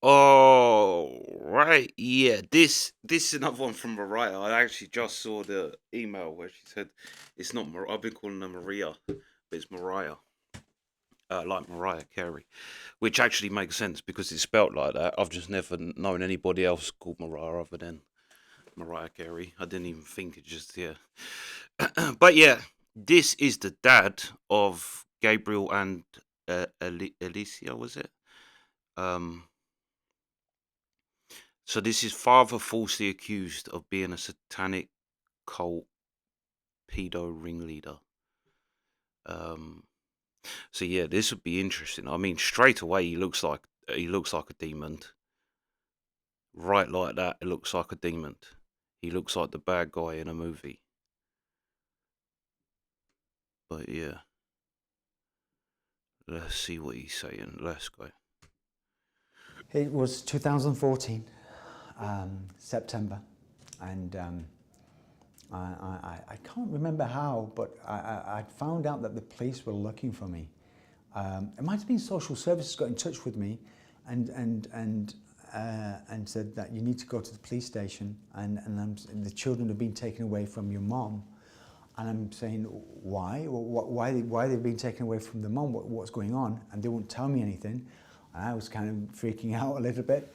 Oh, right. Yeah. This is another one from Mariah. I actually just saw the email where she said it's not I've been calling her Maria, but it's Mariah. Like Mariah Carey, which actually makes sense because it's spelt like that. I've just never known anybody else called Mariah other than Mariah Carey. I didn't even think it just, yeah. But yeah, this is the dad of Gabriel and Alicia, was it? Um, so this is father falsely accused of being a satanic cult pedo ringleader. Um, so yeah, this would be interesting. I mean, straight away he looks like a demon. Right like that, it looks like a demon. He looks like the bad guy in a movie. But yeah, let's see what he's saying. Let's go. It was 2014, September, and I can't remember how, but I found out that the police were looking for me. It might have been social services got in touch with me and said that you need to go to the police station and the children have been taken away from your mom. And I'm saying, why? Why they've been taken away from the mom? What's going on? And they won't tell me anything. And I was kind of freaking out a little bit.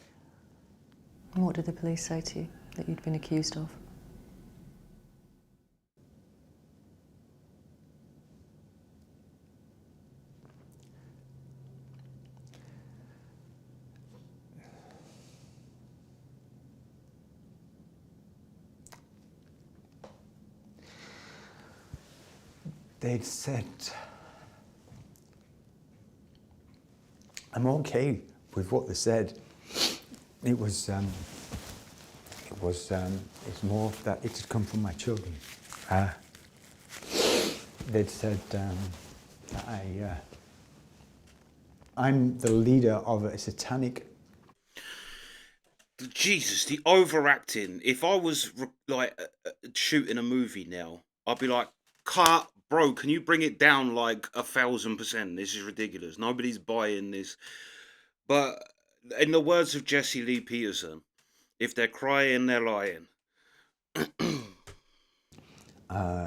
And what did the police say to you that you'd been accused of? They'd said, I'm okay with what they said. It's more that it had come from my children. They'd said that I'm the leader of a satanic. Jesus, the overacting. If I was shooting a movie now, I'd be like, cut, bro, can you bring it down like 1,000%? This is ridiculous. Nobody's buying this. But in the words of Jesse Lee Peterson, if they're crying, they're lying.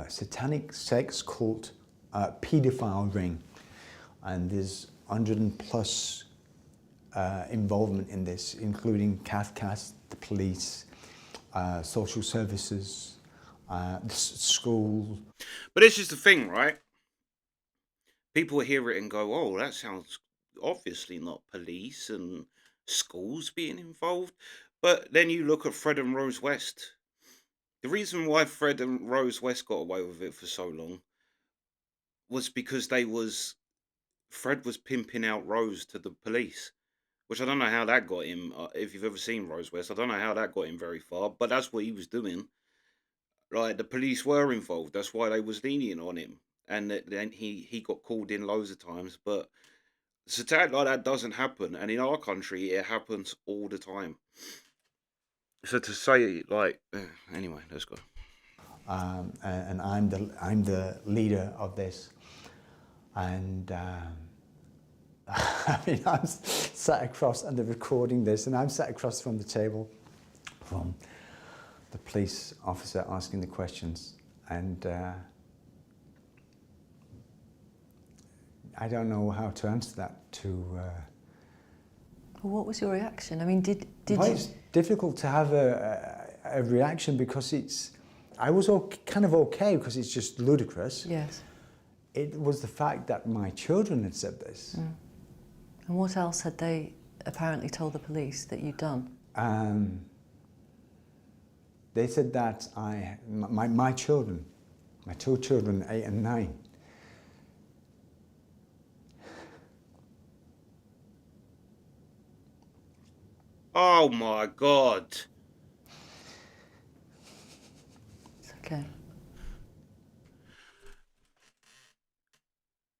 Satanic sex cult paedophile ring, and there's 100 plus involvement in this, including Cathcast, the police, social services, the school. But this is the thing, right? People hear it and go, oh, that sounds obviously not police and schools being involved. But then you look at Fred and Rose West. The reason why Fred and Rose West got away with it for so long was because Fred was pimping out Rose to the police, which I don't know how that got him. If you've ever seen Rose West, I don't know how that got him very far, but that's what he was doing. Like the police were involved. That's why they was lenient on him, and then he got called in loads of times. But satanic like that doesn't happen, and in our country, it happens all the time. So to say like, anyway, let's go. And I'm the leader of this, and I mean, I'm sat across, and they're recording this, and I'm sat across from the table from the police officer asking the questions, and I don't know how to answer that to. Well, what was your reaction? I mean, did Well, you? it's difficult to have a reaction because I was kind of okay because it's just ludicrous. Yes. It was the fact that my children had said this. And what else had they apparently told the police that you'd done? They said that my children, my two children, 8 and 9, Oh my god! It's okay.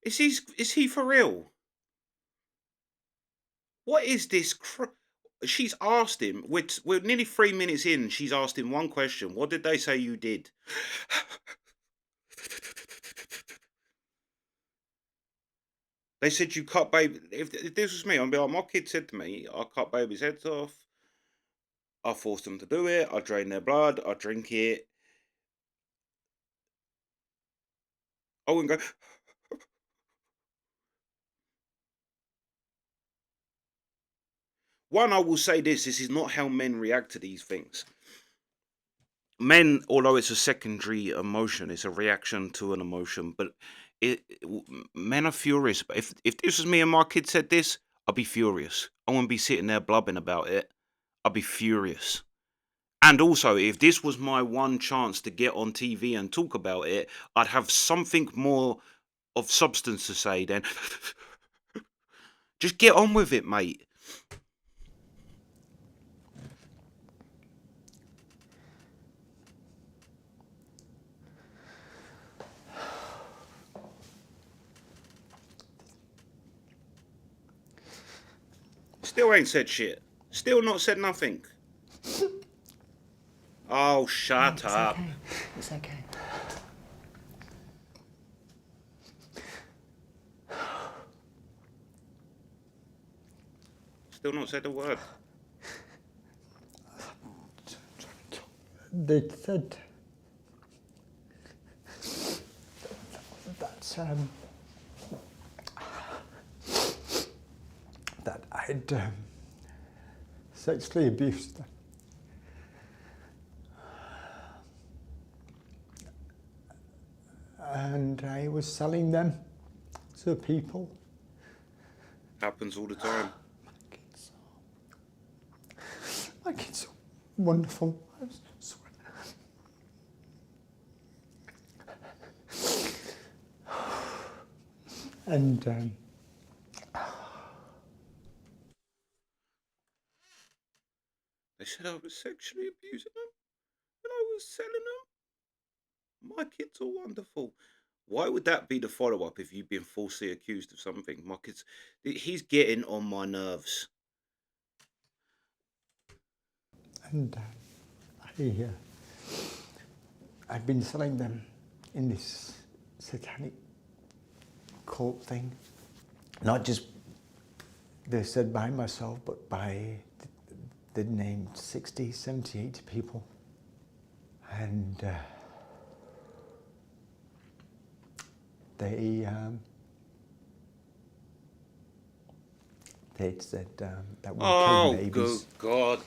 Is he for real? What is this? She's asked him. We're nearly 3 minutes in. She's asked him one question. What did they say you did? They said you cut baby. If this was me, I'd be like, my kid said to me, I cut babies' heads off. I forced them to do it. I drain their blood. I drink it. I wouldn't go. One, I will say this: this is not how men react to these things. Men, although it's a secondary emotion, it's a reaction to an emotion. But men are furious. But if this was me and my kid said this, I'd be furious. I wouldn't be sitting there blubbing about it. I'd be furious. And also, if this was my one chance to get on TV and talk about it, I'd have something more of substance to say then. Just get on with it, mate. Still ain't said shit. Still not said nothing. Oh, shut It's up. okay. It's okay. Still not said a word. They said that I'd sexually abused them. And I was selling them to people. Happens all the time. My kids are wonderful. I swear. And They said I was sexually abusing them and I was selling them. My kids are wonderful. Why would that be the follow up if you've been falsely accused of something? My kids, he's getting on my nerves. and I've been selling them in this satanic cult thing. Not just, they said by myself, but by, they named 60, 70, 80 people. And they said that we were killing Oh, babies. good God.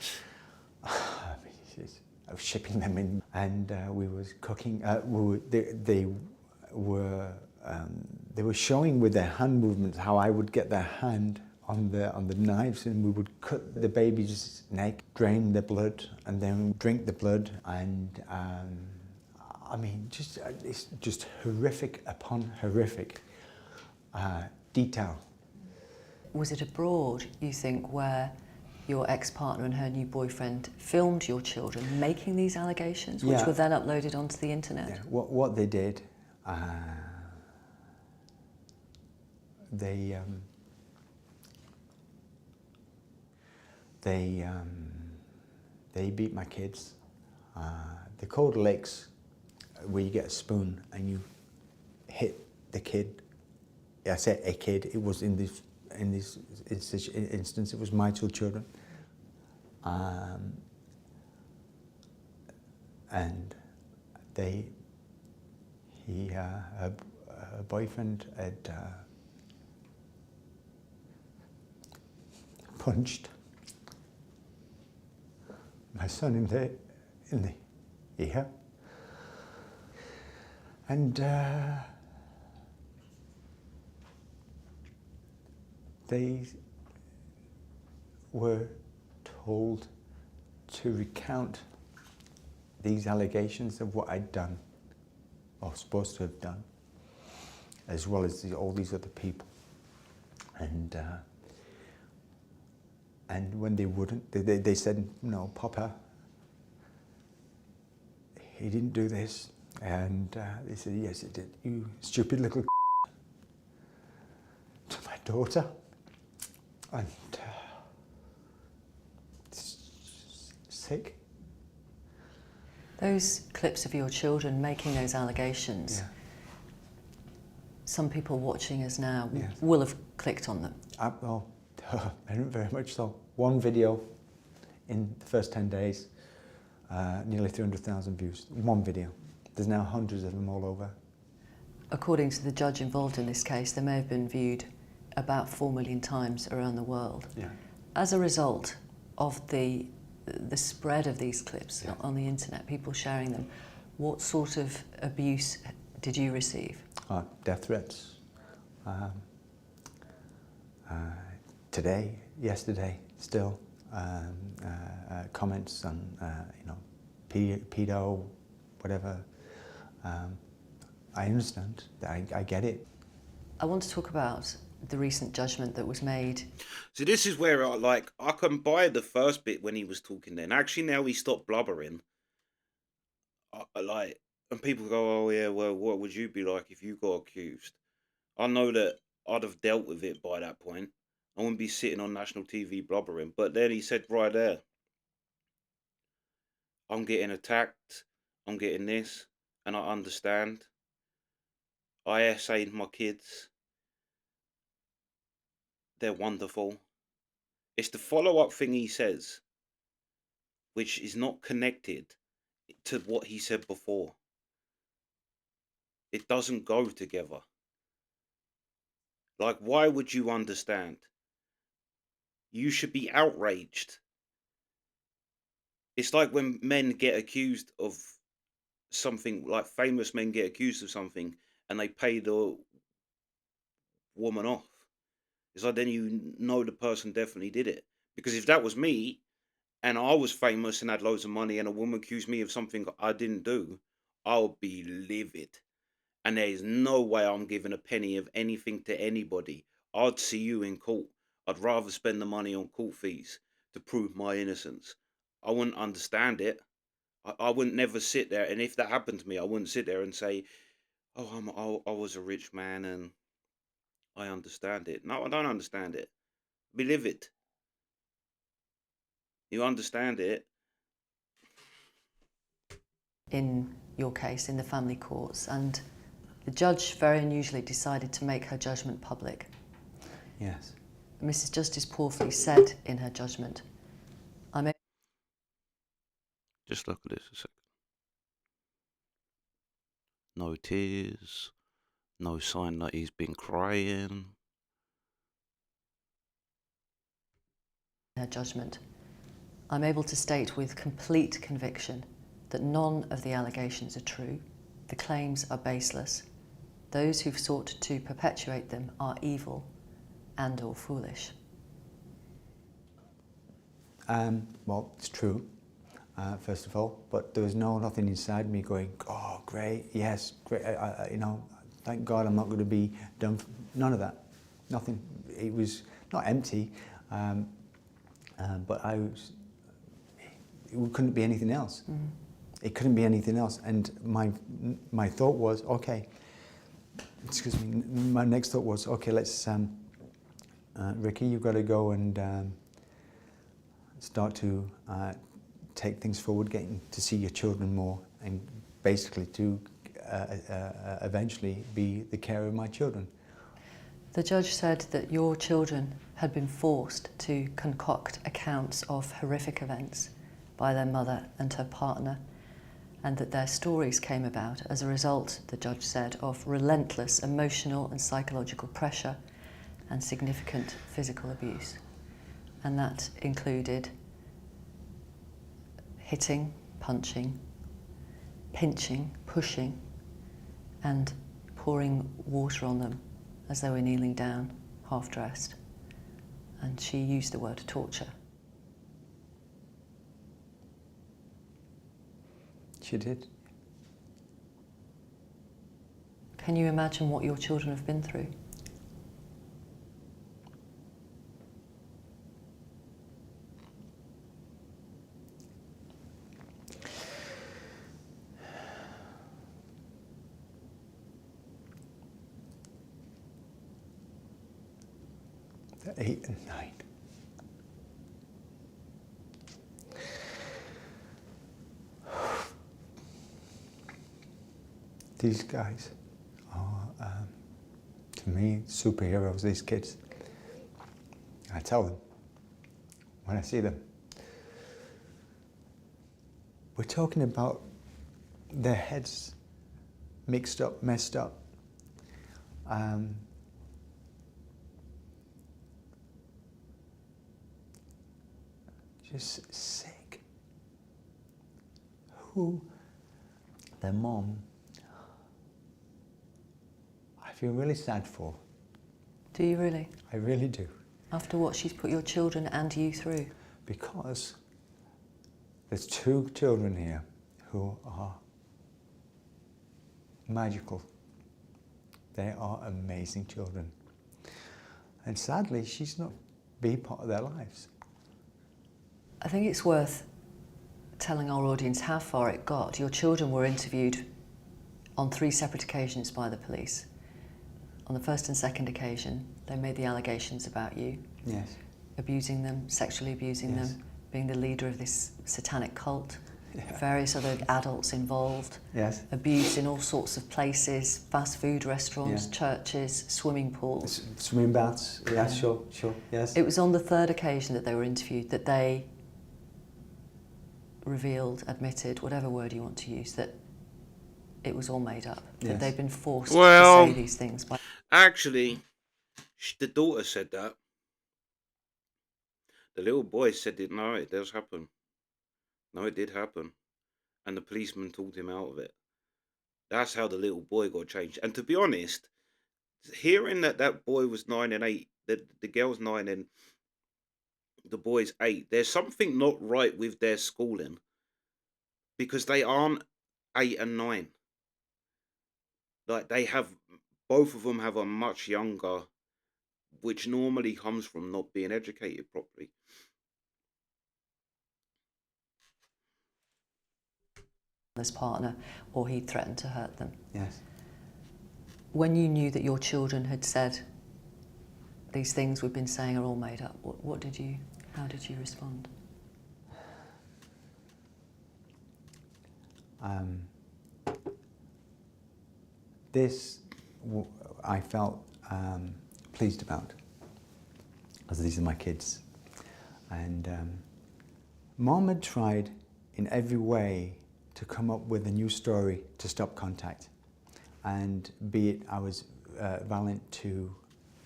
I was shipping them in, and we was cooking. They were showing with their hand movements how I would get their hand on the knives, and we would cut the baby's neck, drain the blood, and then drink the blood. And I mean, it's just horrific upon horrific detail. Was it abroad, you think, where your ex-partner and her new boyfriend filmed your children making these allegations, which were then uploaded onto the internet? Yeah, what they did, they beat my kids. They called licks, where you get a spoon and you hit the kid. I said a kid. It was in this instance, it was my two children. And her boyfriend had punched my son in the ear, and they were told to recount these allegations of what I'd done, or supposed to have done, as well as all these other people. And when they wouldn't, they said, no, Papa, he didn't do this. And they said, yes, he did, you stupid little to my daughter. And it's sick. Those clips of your children making those allegations some people watching us now Yes. will have clicked on them. Oh, very much so. One video in the first 10 days, nearly 300,000 views. One video. There's now hundreds of them all over. According to the judge involved in this case, they may have been viewed about 4 million times around the world. Yeah. As a result of the spread of these clips Yeah. on the internet, people sharing them, what sort of abuse did you receive? Death threats. Today, yesterday, still, comments on, P3do, whatever. I understand. I get it. I want to talk about the recent judgment that was made. So this is where I can buy the first bit when he was talking then. Actually, now he stopped blubbering. And people go, oh yeah, well, what would you be like if you got accused? I know that I'd have dealt with it by that point. I wouldn't be sitting on national TV blubbering. But then he said right there, I'm getting attacked, I'm getting this, and I understand. I essayed my kids. They're wonderful. It's the follow-up thing he says, which is not connected to what he said before. It doesn't go together. Like, why would you understand? You should be outraged. It's like when men get accused of something, like famous men get accused of something, and they pay the woman off. It's like then you know the person definitely did it. Because if that was me, and I was famous and had loads of money, and a woman accused me of something I didn't do, I would be livid. And there is no way I'm giving a penny of anything to anybody. I'd see you in court. I'd rather spend the money on court fees to prove my innocence. I wouldn't understand it. I wouldn't never sit there. And if that happened to me, I wouldn't sit there and say, oh, I was a rich man and I understand it. No, I don't understand it. Be livid. You understand it. In your case, in the family courts, and the judge very unusually decided to make her judgment public. Yes. Mrs. Justice Porfley said in her judgment, Just look at this a second. No tears. No sign that he's been crying. her judgment, I'm able to state with complete conviction that none of the allegations are true, the claims are baseless, those who've sought to perpetuate them are evil and or foolish. Well, it's true, first of all, but there was nothing inside me going, oh, great, yes, great, thank God I'm not going to be done. None of that, nothing. It was not empty, but it couldn't be anything else. Mm. It couldn't be anything else. And my thought was, okay, excuse me, my next thought was, okay, let's, Ricky, you've got to go and start to take things forward, getting to see your children more, and basically to eventually be the carer of my children. The judge said that your children had been forced to concoct accounts of horrific events by their mother and her partner, and that their stories came about as a result, the judge said, of relentless emotional and psychological pressure and significant physical abuse. And that included hitting, punching, pinching, pushing, and pouring water on them as they were kneeling down, half-dressed. And she used the word torture. She did. Can you imagine what your children have been through? They're 8 and 9. These guys are to me, superheroes, these kids. I tell them when I see them. We're talking about their heads mixed up, messed up. Just sick. Who? Their mom. I feel really sad for. Do you really? I really do. After what she's put your children and you through? Because there's 2 children here who are magical. They are amazing children. And sadly, she's not been part of their lives. I think it's worth telling our audience how far it got. Your children were interviewed on 3 separate occasions by the police. On the first and second occasion, they made the allegations about you. Yes. Abusing them, sexually abusing Yes. them, being the leader of this satanic cult, Yeah. various other adults involved, Yes. abused in all sorts of places, fast food restaurants, Yeah. churches, swimming pools. Swimming baths. Yeah, sure, yes. It was on the 3rd occasion that they were interviewed that they revealed, admitted, whatever word you want to use, that it was all made up, that Yes. they'd been forced Well, to say these things. Actually, the daughter said that. The little boy said it. No, it does happen. No, it did happen. And the policeman talked him out of it. That's how the little boy got changed. And to be honest, hearing that that boy was 9 and 8, that the girl's 9 and the boy's 8, there's something not right with their schooling, because they aren't 8 and 9. Like, they have, both of them have a much younger, which normally comes from not being educated properly. This partner, or he threatened to hurt them. Yes. When you knew that your children had said these things we've been saying are all made up, how did you respond? I felt pleased about, as these are my kids. And Mom had tried in every way to come up with a new story to stop contact. And be it I was violent to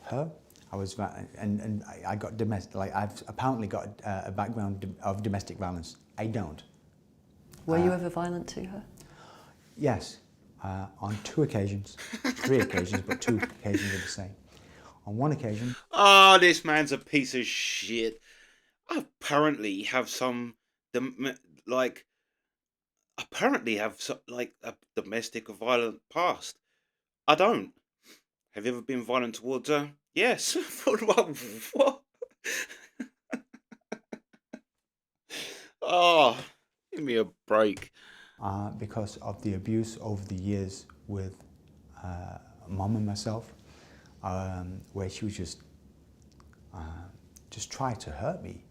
her, I got domestic, like I've apparently got a background of domestic violence. I don't. Were you ever violent to her? Yes, on 2 occasions, 3 occasions, but 2 occasions are the same. On 1 occasion, Oh, this man's a piece of shit. I apparently have a domestic violent past. I don't. Have you ever been violent towards her? Yes. What? Oh, give me a break. because of the abuse over the years with Mom and myself, where she was just trying to hurt me,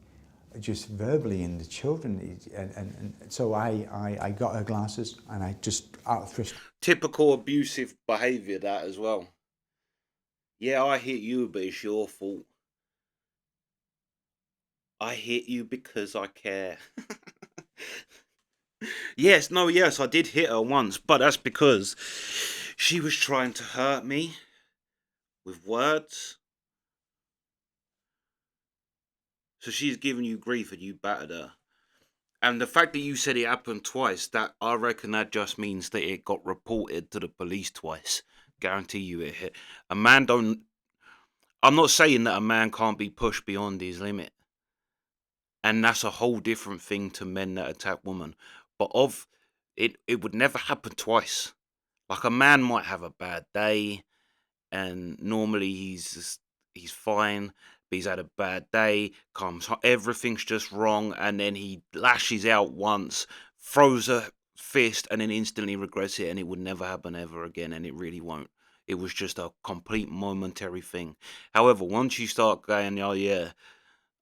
just verbally, and the children, and so I got her glasses and I just out of thrift. Typical abusive behaviour, that as well. Yeah, I hit you, but it's your fault. I hit you because I care. Yes, I did hit her once, but that's because she was trying to hurt me with words. So she's giving you grief and you battered her. And the fact that you said it happened twice, that I reckon that just means that it got reported to the police twice. Guarantee you it hit. A man don't... I'm not saying that a man can't be pushed beyond his limit. And that's a whole different thing to men that attack women. But it would never happen twice. Like, a man might have a bad day, and normally he's fine, but he's had a bad day, everything's just wrong, and then he lashes out once, throws a fist, and then instantly regrets it, and it would never happen ever again, and it really won't. It was just a complete momentary thing. However, once you start going, oh yeah,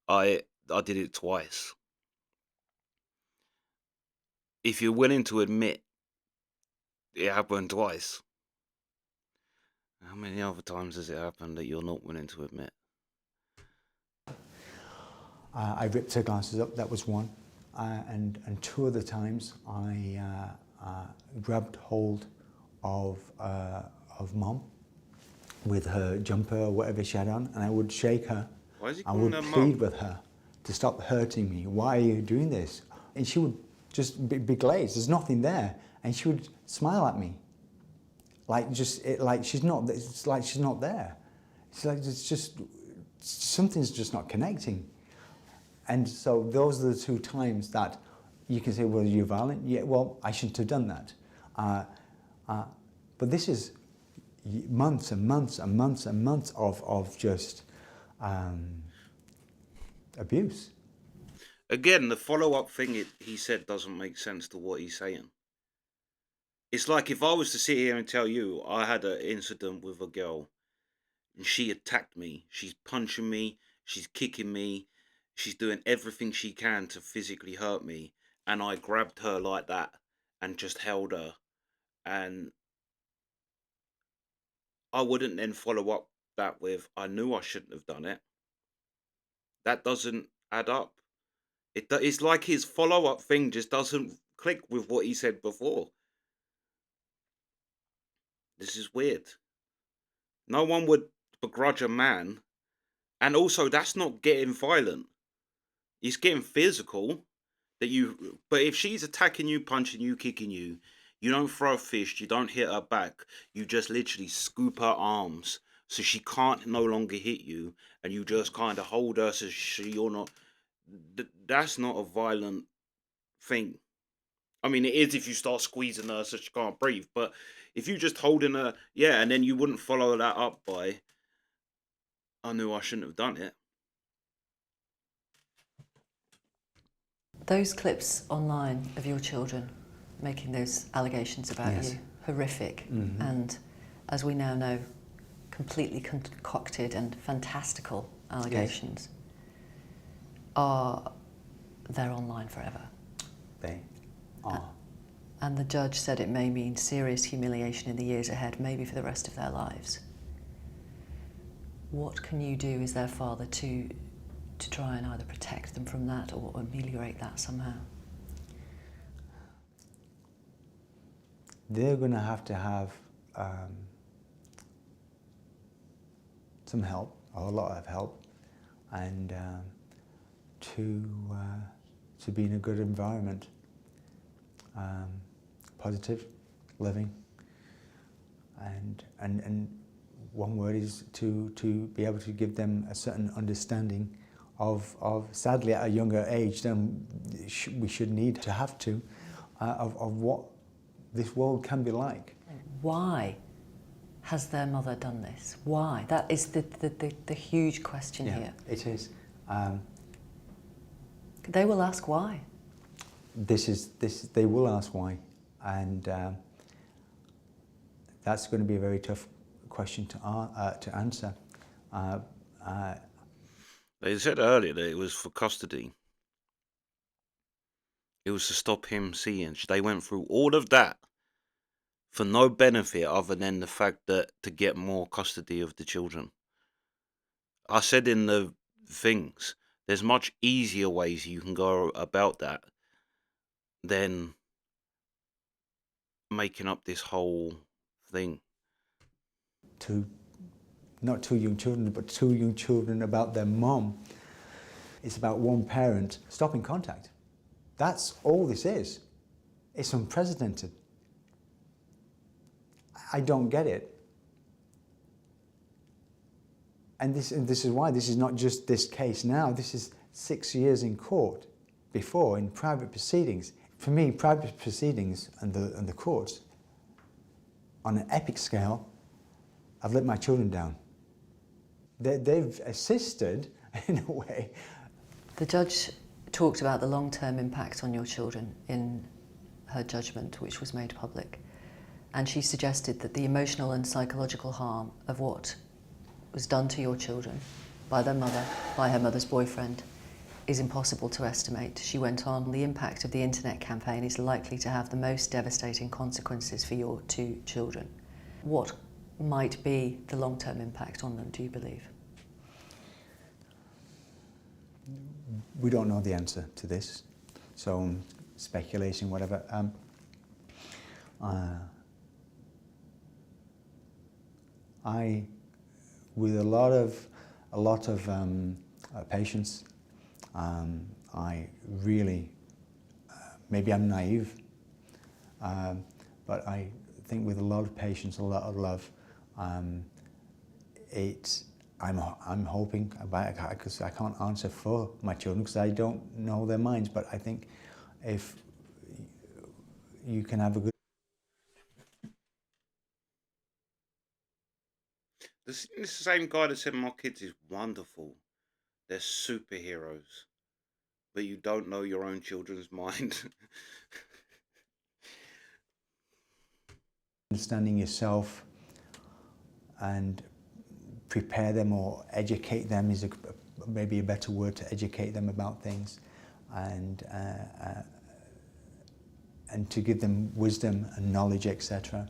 I did it twice. If you're willing to admit it happened twice, How many other times has it happened that you're not willing to admit? I ripped her glasses up, that was one. And two other times I grabbed hold of Mom with her jumper or whatever she had on, and I would shake her. Why is he I calling would her plead mum? with her to stop hurting me. Why are you doing this? And she would just be glazed. There's nothing there, and she would smile at me, like she's not. It's like she's not there. It's like it's just something's just not connecting. And so those are the two times that you can say, well, you're violent. Yeah, well, I shouldn't have done that. But this is months and months and months and months of just abuse. Again, the follow-up thing he said doesn't make sense to what he's saying. It's like if I was to sit here and tell you I had an incident with a girl and she attacked me, she's punching me, she's kicking me, she's doing everything she can to physically hurt me, and I grabbed her like that and just held her, and I wouldn't then follow up that with, I knew I shouldn't have done it. That doesn't add up. It's like his follow-up thing just doesn't click with what he said before. This is weird. No one would begrudge a man, and also that's not getting violent. It's getting physical. But if she's attacking you, punching you, kicking you, you don't throw a fist, you don't hit her back, you just literally scoop her arms so she can't no longer hit you, and you just kind of hold her so you're not. That's not a violent thing. I mean, it is if you start squeezing her so she can't breathe, but if you just holding her, yeah, and then you wouldn't follow that up by, I knew I shouldn't have done it. Those clips online of your children making those allegations about Yes. you, horrific, and as we now know, completely concocted and fantastical allegations, they're online forever. They are. And the judge said it may mean serious humiliation in the years ahead, maybe for the rest of their lives. What can you do as their father to try and either protect them from that or ameliorate that somehow? They're going to have some help, or a lot of help, and to be in a good environment, positive living, and one word is to be able to give them a certain understanding of sadly at a younger age than we should need to have to, of what this world can be like. Why has their mother done this? Why? That is the huge question here. It is. They will ask why. They will ask why, and that's going to be a very tough question to answer. They said earlier that it was for custody. It was to stop him seeing. They went through all of that for no benefit other than the fact that to get more custody of the children. I said in the things, there's much easier ways you can go about that than making up this whole thing. Not two young children, but two young children about their mom. It's about one parent stopping contact. That's all this is. It's unprecedented. I don't get it. And this is why this is not just this case now. This is 6 years in court before, in private proceedings. For me, private proceedings and the courts, on an epic scale, I've let my children down. They've assisted, in a way. The judge talked about the long-term impact on your children in her judgment, which was made public. And she suggested that the emotional and psychological harm of what was done to your children by their mother, by her mother's boyfriend, is impossible to estimate. She went on, the impact of the internet campaign is likely to have the most devastating consequences for your two children. What might be the long-term impact on them, do you believe? We don't know the answer to this, so speculation, whatever. I, with a lot of patience, I really, maybe I'm naive, but I think with a lot of patience, a lot of love, I'm hoping, because I can't answer for my children because I don't know their minds, but I think if you can have a good... This is the same guy that said my kids is wonderful. They're superheroes. But you don't know your own children's mind. Understanding yourself and prepare them or educate them is maybe a better word, to educate them about things, and to give them wisdom and knowledge, etc.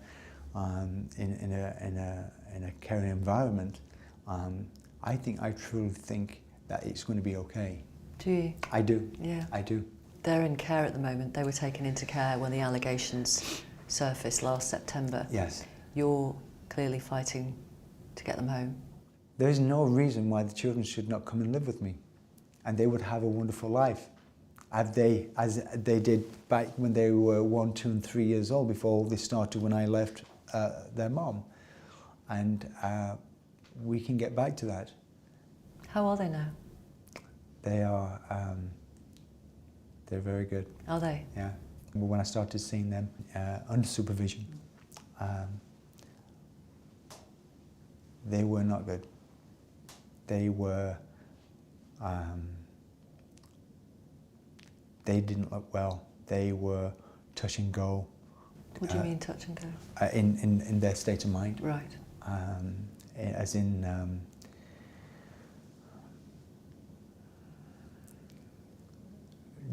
In a caring environment. I truly think that it's going to be okay. Do you? I do. Yeah. I do. They're in care at the moment. They were taken into care when the allegations surfaced last September. Yes. You're clearly fighting to get them home. There is no reason why the children should not come and live with me, and they would have a wonderful life, as they did back when they were 1, 2, and 3 years old, before all this started when I left their mom. And we can get back to that. How are they now? They are, they're very good. Are they? Yeah. When I started seeing them under supervision, they were not good. They were, they didn't look well. They were touch and go. What do you mean touch and go? In their state of mind. Right. As in,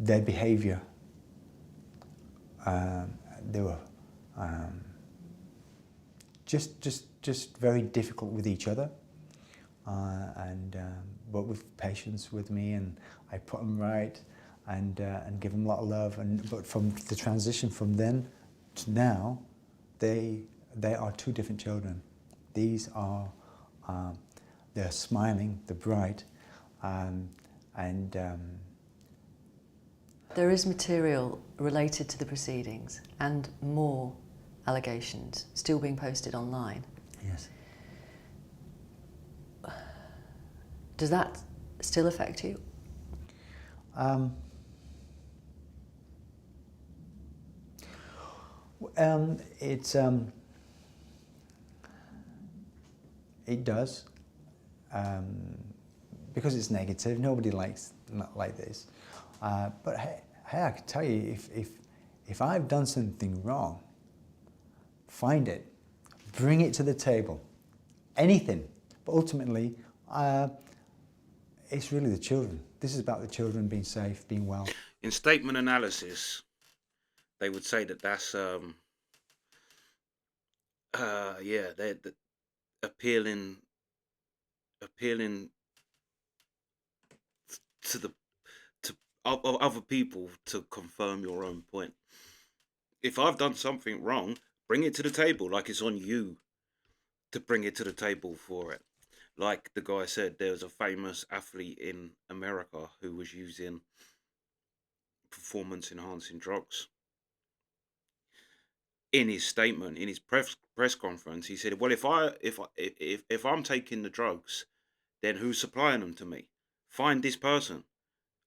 their behaviour. They were just very difficult with each other, but with patience with me, and I put them right, and give them a lot of love. But from the transition from then to now, they are two different children. These are they're smiling, they're bright, There is material related to the proceedings and more allegations still being posted online. Yes. Does that still affect you? It does, because it's negative. Nobody likes not like this. But hey, I can tell you, if I've done something wrong, find it, bring it to the table, anything. But ultimately, it's really the children. This is about the children being safe, being well. In statement analysis, they would say that that's they're appealing to other people to confirm your own point. If I've done something wrong, bring it to the table. Like, it's on you to bring it to the table for it. Like the guy said, there was a famous athlete in America who was using performance enhancing drugs. In his statement, in his press conference, he said, "Well, if I'm taking the drugs, then who's supplying them to me? Find this person.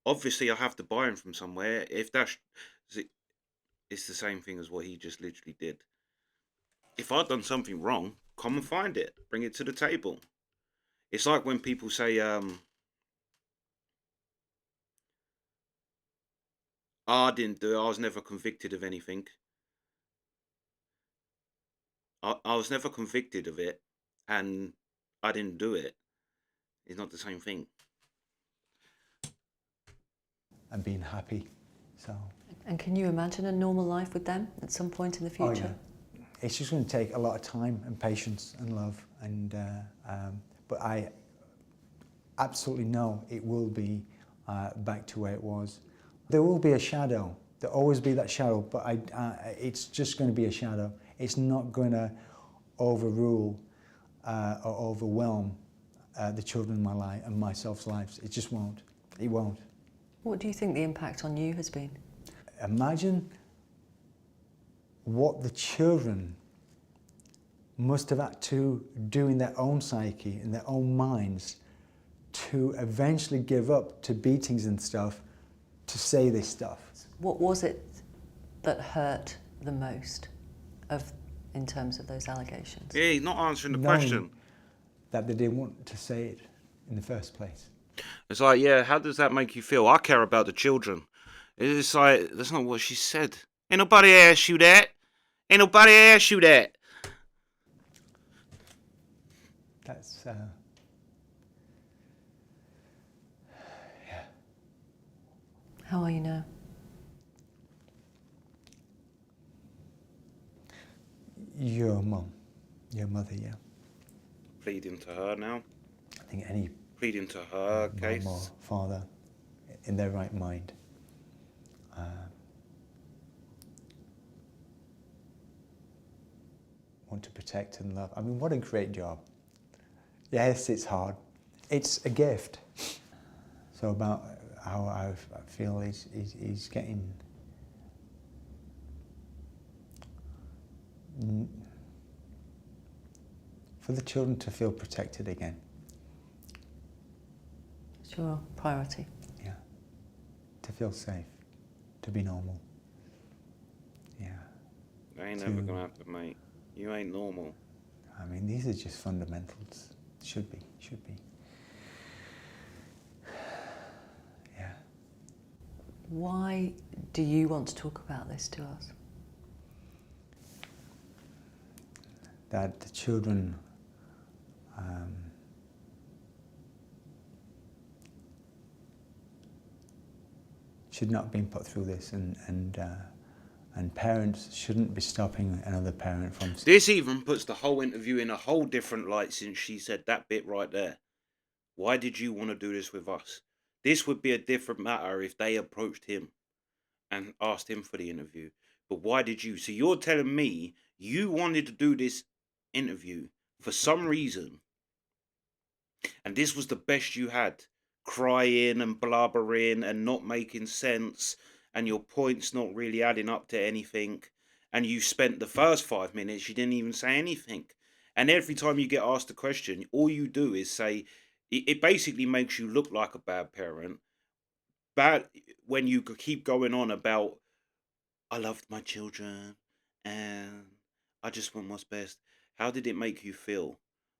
Obviously, I have to buy them from somewhere. If that's, it's the same thing as what he just literally did. If I've done something wrong, come and find it. Bring it to the table." It's like when people say, I didn't do it. I was never convicted of anything. I was never convicted of it, and I didn't do it. It's not the same thing. And being happy, so. And can you imagine a normal life with them at some point in the future? Oh, it's just going to take a lot of time and patience and love. And but I absolutely know it will be back to where it was. There will be a shadow. There'll always be that shadow, but it's just going to be a shadow. It's not going to overrule or overwhelm the children in my life and myself's lives. It just won't. It won't. What do you think the impact on you has been? Imagine what the children must have had to do in their own psyche, in their own minds, to eventually give up to beatings and stuff to say this stuff. What was it that hurt the most in terms of those allegations? Yeah, he's not answering the Knowing question. that they didn't want to say it in the first place. It's like, yeah, how does that make you feel? I care about the children. It's like, that's not what she said. Ain't nobody asked you that. Ain't nobody asked you that. That's, How are you now? your mum, your mother, yeah. Pleading to her now. I think any Pleading to her case. mum or father in their right mind want to protect and love. I mean, what a great job. Yes, it's hard. It's a gift. So about how I feel he's getting for the children to feel protected again. It's your priority. Yeah. To feel safe. To be normal. Yeah. I ain't never gonna happen, mate. You ain't normal. I mean, these are just fundamentals. Should be. Yeah. Why do you want to talk about this to us? That the children should not have been put through this, and parents shouldn't be stopping another parent from... This even puts the whole interview in a whole different light since she said that bit right there. Why did you want to do this with us? This would be a different matter if they approached him and asked him for the interview. But why did you? So you're telling me you wanted to do this interview for some reason, and this was the best you had, crying and blabbering and not making sense, and your points not really adding up to anything, and you spent the first 5 minutes, you didn't even say anything. And every time you get asked a question, all you do is say, it basically makes you look like a bad parent. Bad when you keep going on about, I loved my children and I just want what's best. How did it make you feel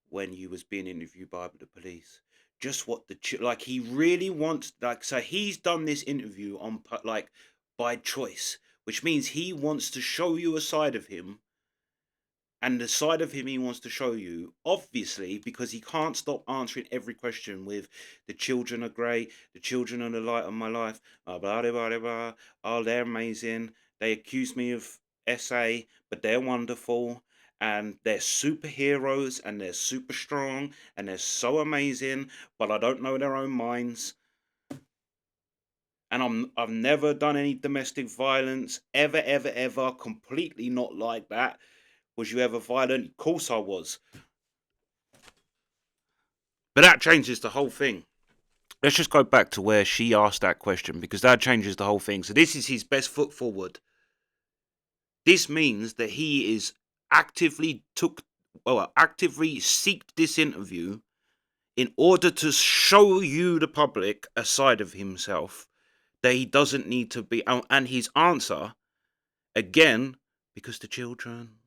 when you was being interviewed by the police? Just what like he really wants, like, so he's done this interview on like by choice, which means he wants to show you a side of him. And the side of him he wants to show you, obviously, because he can't stop answering every question with, the children are great, the children are the light of my life, blah, blah, blah, blah, blah. Oh, they're amazing. They accuse me of SA, but they're wonderful. And they're superheroes, and they're super strong, and they're so amazing, but I don't know their own minds. And I've never done any domestic violence, ever, completely not like that. Was you ever violent? Of course I was. But that changes the whole thing. Let's just go back to where she asked that question, because that changes the whole thing. So this is his best foot forward. This means that he is actively seeked this interview in order to show you, the public, a side of himself that he doesn't need to be. And his answer, again, because the children,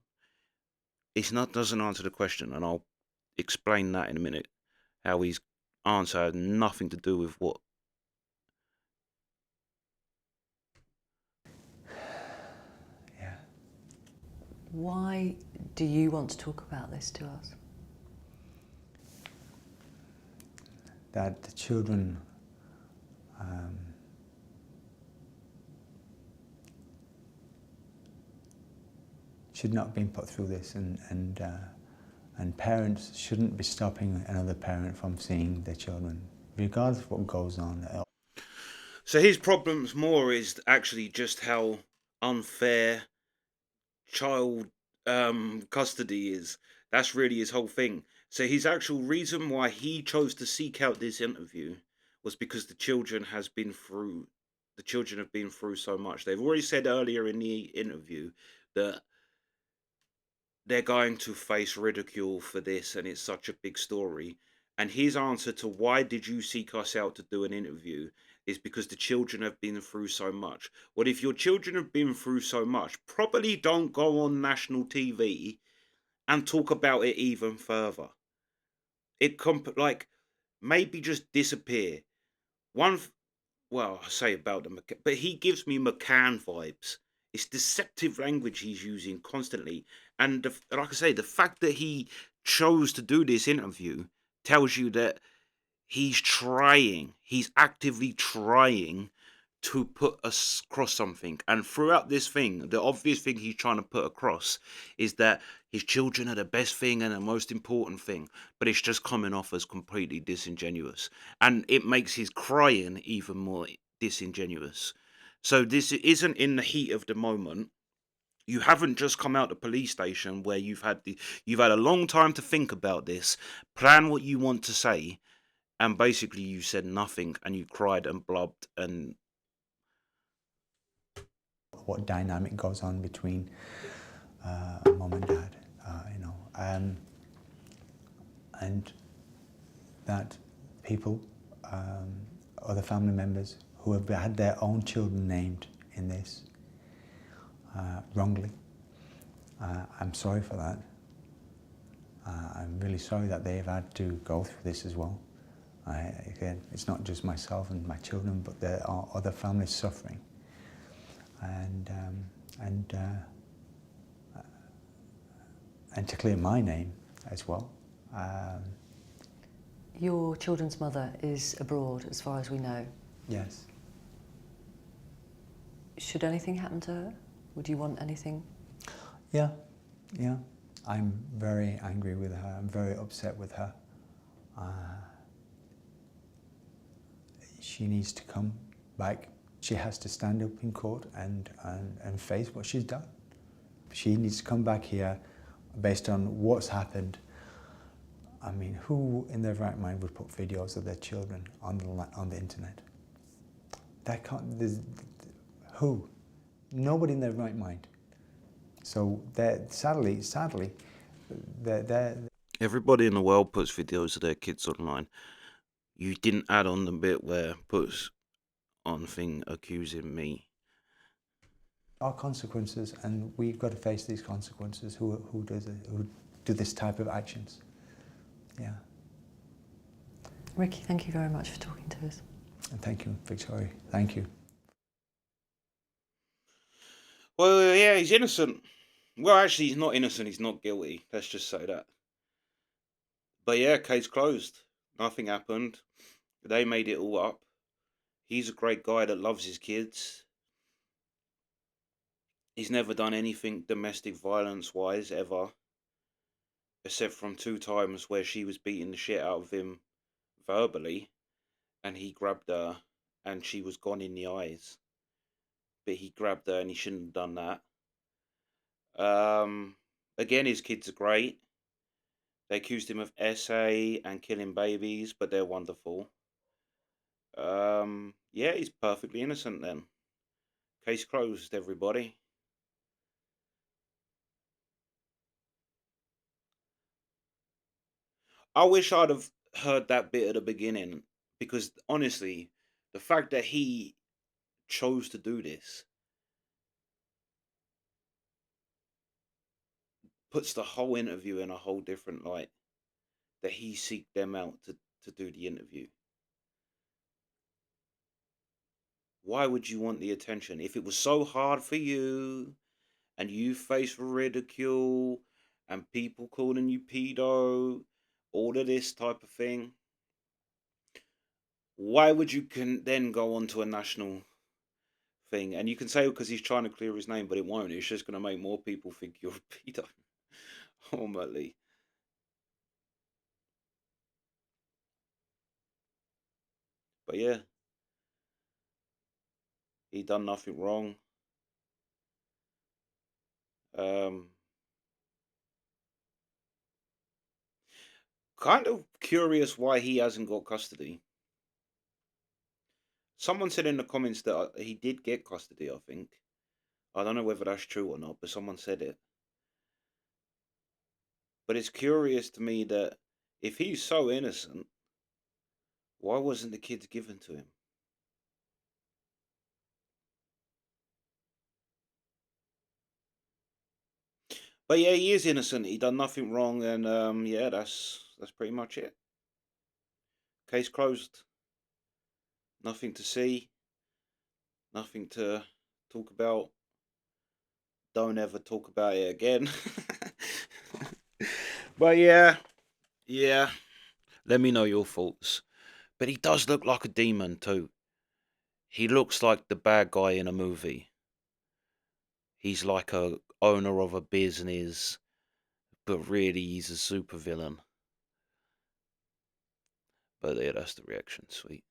doesn't answer the question, and I'll explain that in a minute. How his answer had nothing to do with what. Yeah. Why do you want to talk about this to us? That the children should not have been put through this, and parents shouldn't be stopping another parent from seeing their children, regardless of what goes on. So his problems more is actually just how unfair child custody is. That's really his whole thing. So his actual reason why he chose to seek out this interview was because the children have been through so much. They've already said earlier in the interview that they're going to face ridicule for this, and it's such a big story. And his answer to why did you seek us out to do an interview is because the children have been through so much. Well, if your children have been through so much, probably don't go on national TV and talk about it even further. Like, maybe just disappear. Well, I say about the but he gives me McCann vibes. It's deceptive language he's using constantly, and like I say, the fact that he chose to do this interview tells you that he's actively trying to put us across something. And throughout this thing, the obvious thing he's trying to put across is that his children are the best thing and the most important thing, but it's just coming off as completely disingenuous. And it makes his crying even more disingenuous. So this isn't in the heat of the moment. You haven't just come out the police station where you've had a long time to think about this, plan what you want to say, and basically you said nothing and you cried and blubbed. And What dynamic goes on between mum and dad, and that people, other family members who have had their own children named in this wrongly. I'm sorry for that. I'm really sorry that they've had to go through this as well. Again, it's not just myself and my children, but there are other families suffering. And to clear my name as well. Your children's mother is abroad, as far as we know. Yes. Should anything happen to her? Would you want anything? Yeah. I'm very angry with her. I'm very upset with her. She needs to come back. She has to stand up in court and face what she's done. She needs to come back here based on what's happened. I mean, who in their right mind would put videos of their children on the internet? That can't. Who? Nobody in their right mind. So sadly, they're everybody in the world puts videos of their kids online. You didn't add on the bit where puts on thing accusing me. are consequences, and we've got to face these consequences. Who do this type of actions? Yeah. Ricky, thank you very much for talking to us. And thank you, Victoria. Thank you. Well, yeah, he's innocent. Well, actually, he's not innocent. He's not guilty. Let's just say that. But yeah, case closed. Nothing happened. They made it all up. He's a great guy that loves his kids. He's never done anything domestic violence wise ever, except from 2 times where she was beating the shit out of him verbally, and he grabbed her, and she was gone in the eyes. But he grabbed her, and he shouldn't have done that. Again, his kids are great. They accused him of SA and killing babies, but they're wonderful. Yeah, he's perfectly innocent then. Case closed, everybody. I wish I'd have heard that bit at the beginning, because honestly, the fact that he chose to do this puts the whole interview in a whole different light. That he seeked them out to do the interview. Why would you want the attention? If it was so hard for you and you face ridicule and people calling you pedo, all of this type of thing, why would you then go on to a national thing. And you can say because he's trying to clear his name, but it won't. It's just going to make more people think you're a pedo. Ultimately. But yeah, he done nothing wrong. Kind of curious why he hasn't got custody. Someone said in the comments that he did get custody, I think. I don't know whether that's true or not, but someone said it. But it's curious to me that if he's so innocent, why wasn't the kids given to him? But yeah, he is innocent. He done nothing wrong, and yeah, that's pretty much it. Case closed. Nothing to see. Nothing to talk about. Don't ever talk about it again. But yeah, yeah. Let me know your thoughts. But he does look like a demon too. He looks like the bad guy in a movie. He's like a owner of a business, but really he's a supervillain. But yeah, that's the reaction. Sweet.